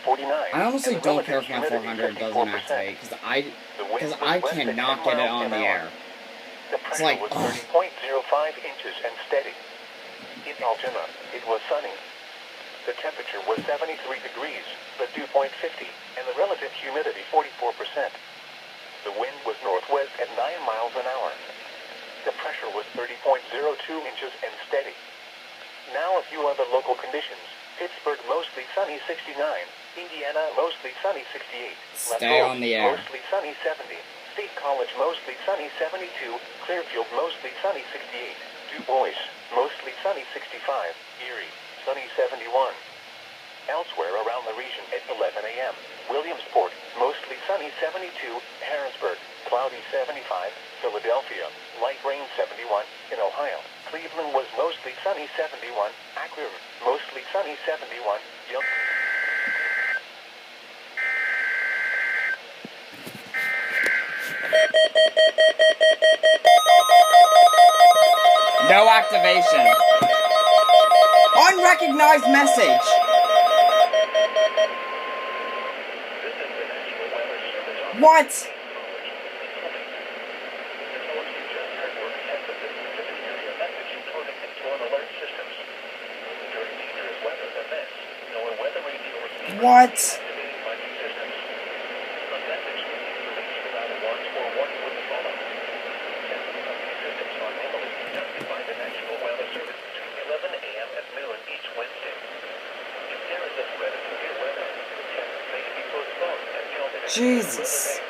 I honestly don't care if my 400 doesn't activate, because I cannot get it on the air. The pressure was 30.05 inches and steady. In Altoona, it was sunny. The temperature was 73 degrees, the dew point 50, and the relative humidity 44%. The wind was northwest at 9 miles an hour. The pressure was 30.02 inches and steady. Now a few other local conditions. Pittsburgh mostly sunny 69. Indiana mostly sunny 68. Stay on the air. Mostly sunny 70. State College mostly sunny 72. Clearfield mostly sunny 68. Du Bois mostly sunny 65. Erie sunny 71. Elsewhere around the region at 11 a.m. Williamsport mostly sunny 72. Harrisburg cloudy 75. Philadelphia light rain 71. In Ohio, Cleveland was mostly sunny 71. Akron mostly sunny 71. No activation. Unrecognized message. What? What? Jesus.